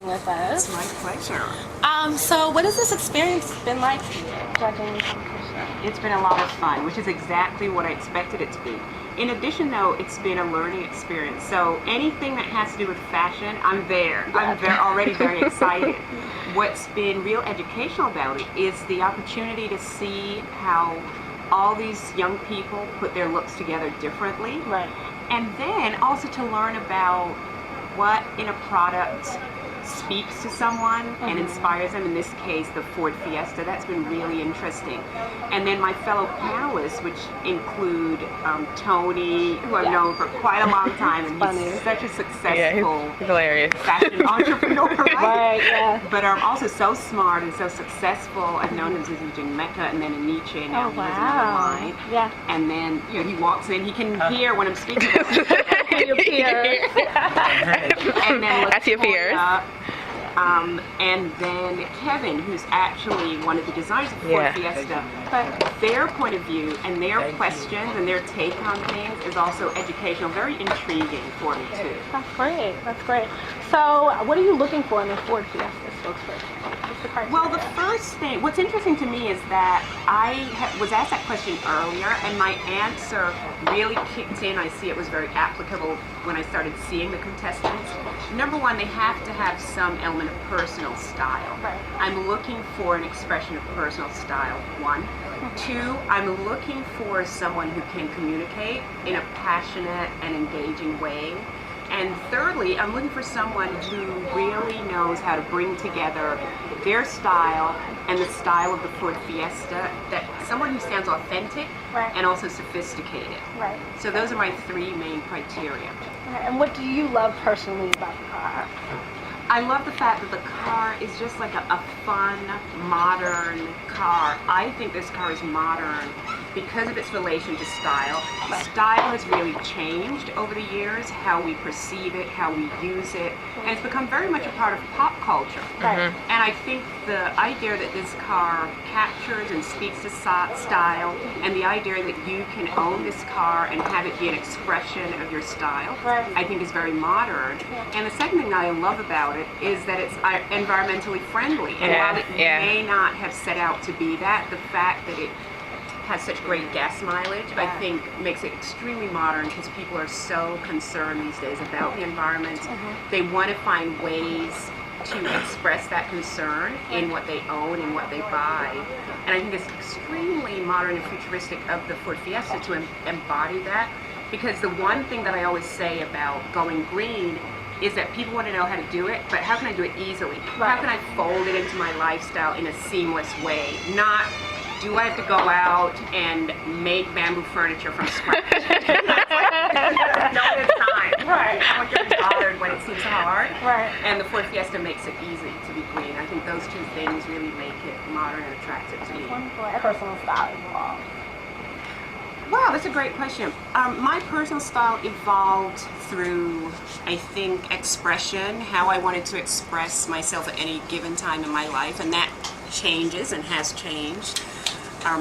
With us. It's my pleasure. So what has this experience been like for you, judging the competition? It's been a lot of fun, which is exactly what I expected it to be. In addition, though, it's been a learning experience. So anything that has to do with fashion, I'm there. I'm already very excited. What's been real educational about it is the opportunity to see how all these young people put their looks together differently. Right. And then also to learn about what in a product speaks to someone and inspires them. In this case, the Ford Fiesta. That's been really interesting. And then my fellow panelists, which include Tony, who I've known for quite a long time, and he's such a successful he's hilarious. fashion entrepreneur, right? Right, yeah. But also so smart and so successful. I've known him since he was doing Mecca and then Nietzsche, and now he has another line. Yeah. And then he walks in, he can hear when I'm speaking. Your peers. And then That's your peers. And then Kevin, who's actually one of the designers of Ford Fiesta, their point of view and their questions and their take on things is also educational, very intriguing for me too. That's great. That's great. So, what are you looking for in the Ford Fiesta spokesperson? What's the criteria? Well, the first thing, what's interesting to me is that I was asked that question earlier, and my answer really kicked in. I see it was very applicable when I started seeing the contestants. Number one, they have to have some element of personal style. Right. I'm looking for an expression of personal style, one. Two, I'm looking for someone who can communicate in a passionate and engaging way. And thirdly, I'm looking for someone who really knows how to bring together their style and the style of the Ford Fiesta, that someone who sounds authentic and also sophisticated. Right. So those are my three main criteria. Okay. And what do you love personally about the car? I love the fact that the car is just like a fun, modern car. I think this car is modern because of its relation to style. Style has really changed over the years, how we perceive it, how we use it, and it's become very much a part of pop culture. Right. And I think the idea that this car captures and speaks to style, and the idea that you can own this car and have it be an expression of your style, I think is very modern. And the second thing that I love about it is that it's environmentally friendly. And while it may not have set out to be that, the fact that it has such great gas mileage, I think makes it extremely modern because people are so concerned these days about the environment. They want to find ways to express that concern in what they own and what they buy. And I think it's extremely modern and futuristic of the Ford Fiesta to embody that, because the one thing that I always say about going green is that people want to know how to do it, but how can I do it easily? How can I fold it into my lifestyle in a seamless way? Not, do I have to go out and make bamboo furniture from scratch? No time. Right. I want to be bothered when it seems hard. Right. And the Ford Fiesta makes it easy to be green. I think those two things really make it modern and attractive to me. Wonderful. Personal style involved. Wow, that's a great question. My personal style evolved through, I think, expression, how I wanted to express myself at any given time in my life, and that changes and has changed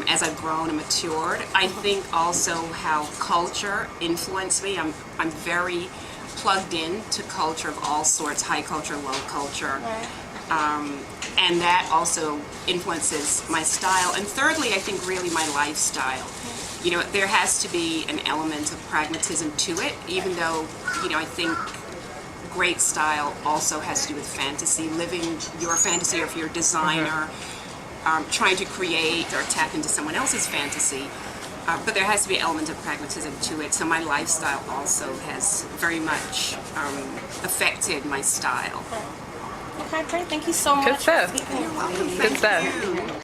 as I've grown and matured. I think also how culture influenced me. I'm very plugged in to culture of all sorts, high culture, low culture. And that also influences my style. And thirdly, I think really my lifestyle. You know, there has to be an element of pragmatism to it, even though, I think great style also has to do with fantasy, living your fantasy, or if you're a designer, trying to create or tap into someone else's fantasy. But there has to be an element of pragmatism to it. So my lifestyle also has very much affected my style. Okay, great. Thank you so much. Good stuff. You're welcome. Good stuff. Thank you.